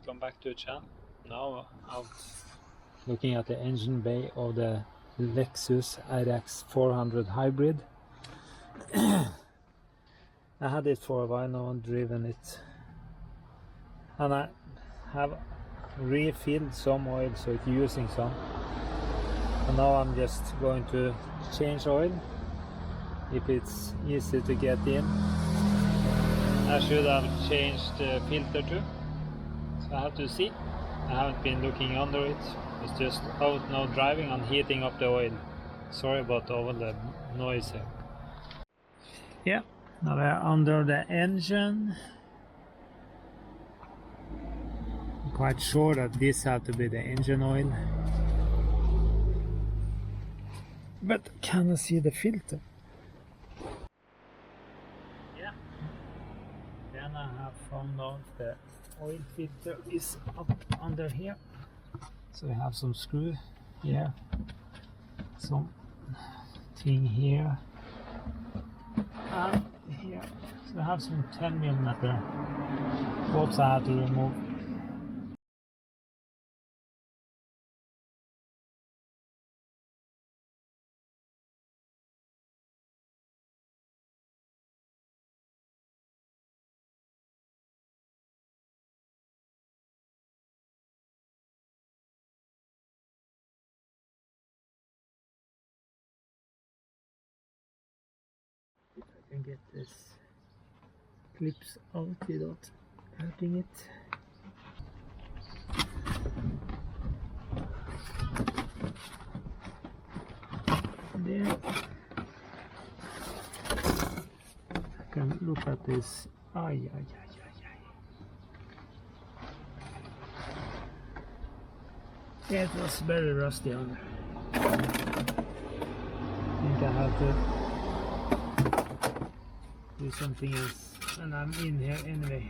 welcome back to the channel. Now I'm looking at the engine bay of the Lexus RX400 hybrid. I had it for a while now and driven it, and I have refilled some oil, so it's using some, and now I'm just going to change oil if it's easy to get in. I should have changed the filter too, so I have to see. I haven't been looking under it. It's just out now driving and heating up the oil. Sorry about all the noise here. Yeah, now we're under the engine. I'm quite sure that this had to be the engine oil, but can I see the filter? Yeah, then I have found out the oil filter is up under here. So we have some screw here, some thing here, and here. So I have some 10mm bolts I have to remove. If I can get this clips out without hurting it. There. I can look at this. Yeah, it was very rusty on there. I think I have to do something else, and I'm in here anyway.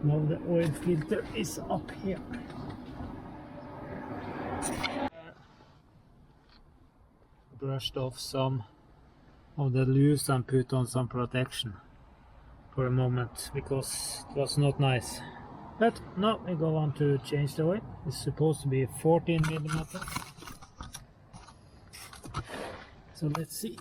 Now the oil filter is up here. Brushed off some of the loose and put on some protection for a moment because it was not nice. But now we go on to change the oil. It's supposed to be 14mm. So let's see.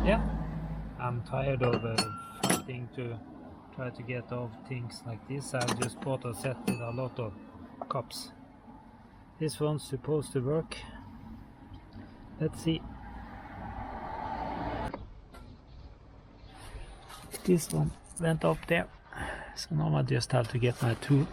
Yeah, I'm tired of fighting to try to get off things like this. I just bought a set with a lot of cups. This one's supposed to work. Let's see. This one went up there, so now I just have to get my tool.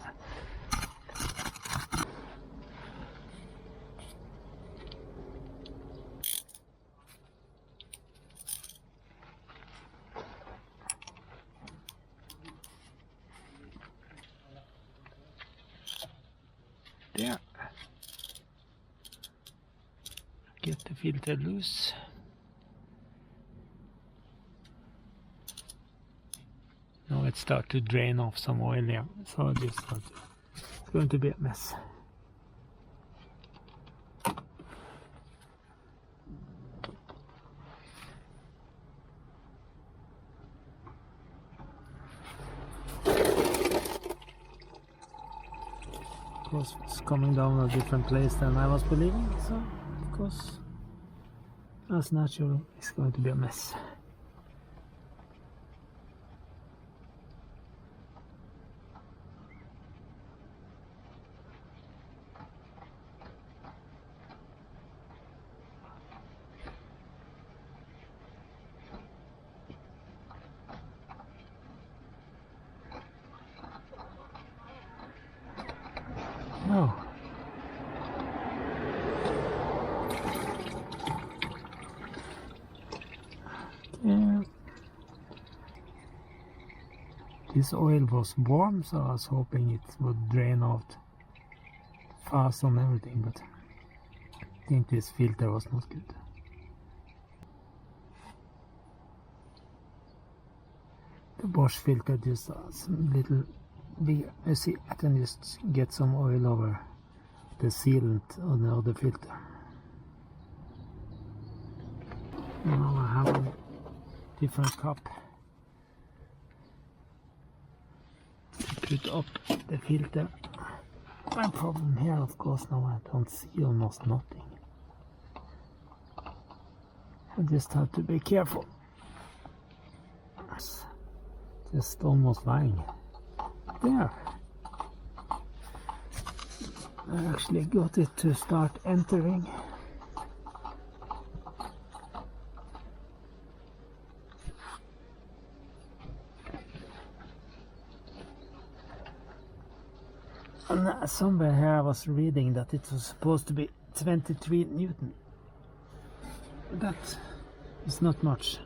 There. Get the filter loose. Now it starts to drain off some oil here, so it's going to be a mess. Of course, it's coming down a different place than I was believing, so of course, as natural, it's going to be a mess. Oh. Yeah. This oil was warm, so I was hoping it would drain out fast on everything, but I think this filter was not good. the Bosch filter just some little big. I see I can just get some oil over the sealant on the other filter. Now I have a different cup to put up the filter. My problem here, of course, now I don't see almost nothing. I just have to be careful. Just almost lying there. I actually got it to start entering. And somewhere here I was reading that it was supposed to be 23 Newton. That is not much.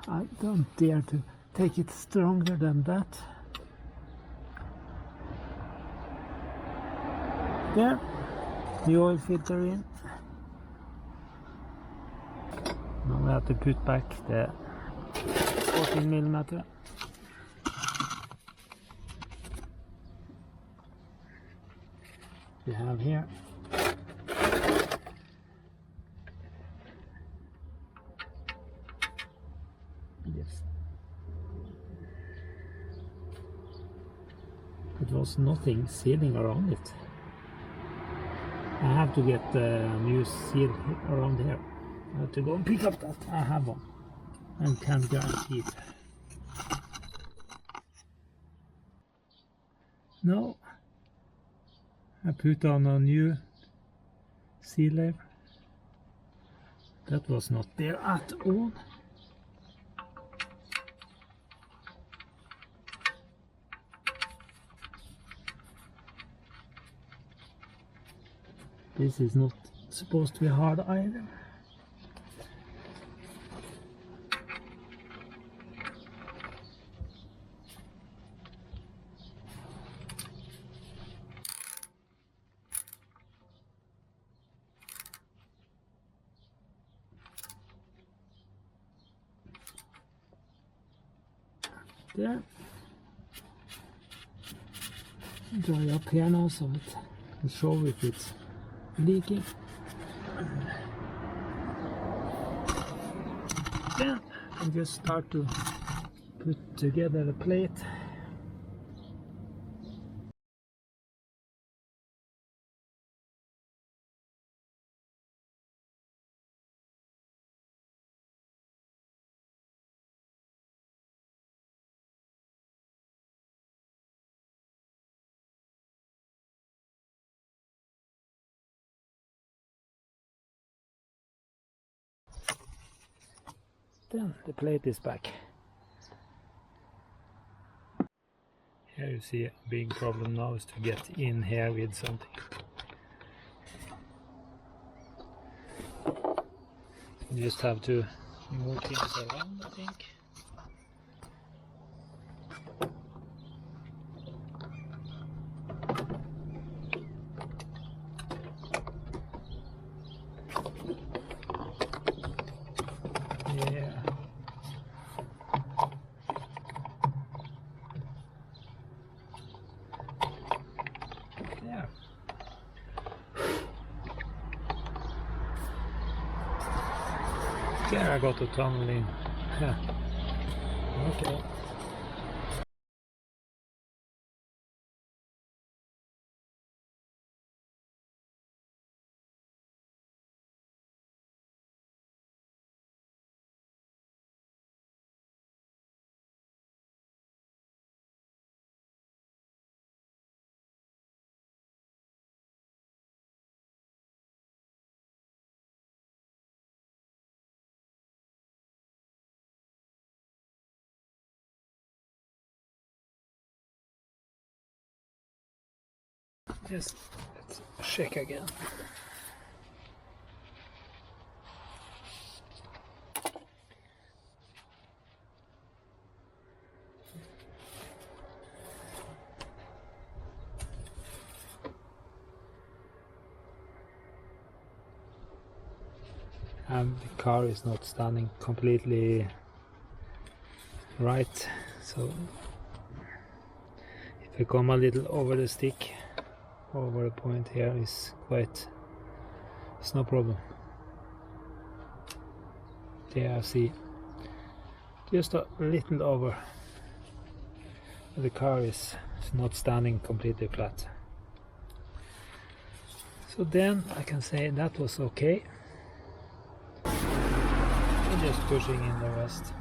I don't dare to take it stronger than that. There, the oil filter in. Now we have to put back the 14mm. We have here. Yes. It was nothing sealing around it. I have to get a new seal around here. I have to go and pick up that. I have one and can guarantee it. No, I put on a new sealer. That was not there at all. This is not supposed to be hard either. There. Dry up here now so it can show if it's leaking. Then I just start to put together the plate. Then the plate is back. Here you see a big problem now is to get in here with something. You just have to move things around, I think. Yeah. There. There I got a tunnel in. Okay. Yes, let's check again. and the car is not standing completely right. So if I come a little over the stick, over the point here, is quite, it's no problem. There I see just a little over. The car is not standing completely flat. So then I can say that was okay. I'm just pushing in the rest.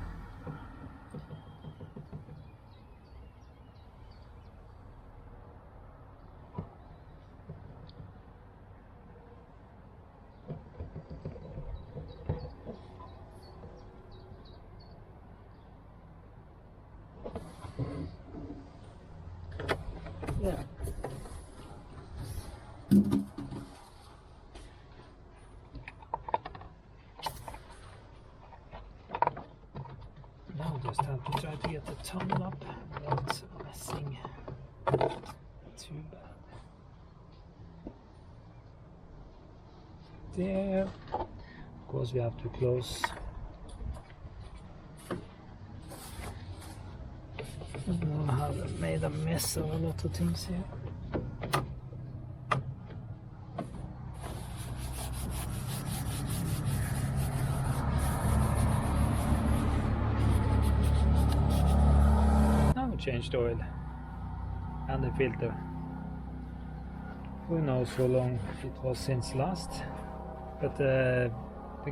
Yeah. Now just have to try to get the tunnel up without messing too bad. There. Of course we have to close. Now I have made a mess of a lot of things here. Now we changed the oil and the filter. Who knows how long it was since last, but the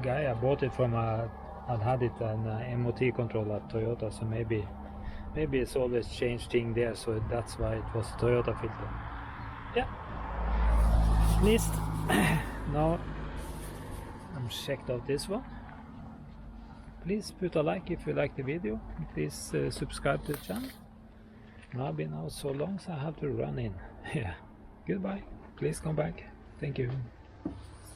guy I bought it from had it an MOT control at Toyota, so maybe it's always changed thing there, so that's why it was a Toyota filter. Yeah, at least now I'm checked out this one. Please put a like if you like the video. Please subscribe to the channel. Now I've been out so long, so I have to run in. Yeah, goodbye. Please come back. Thank you.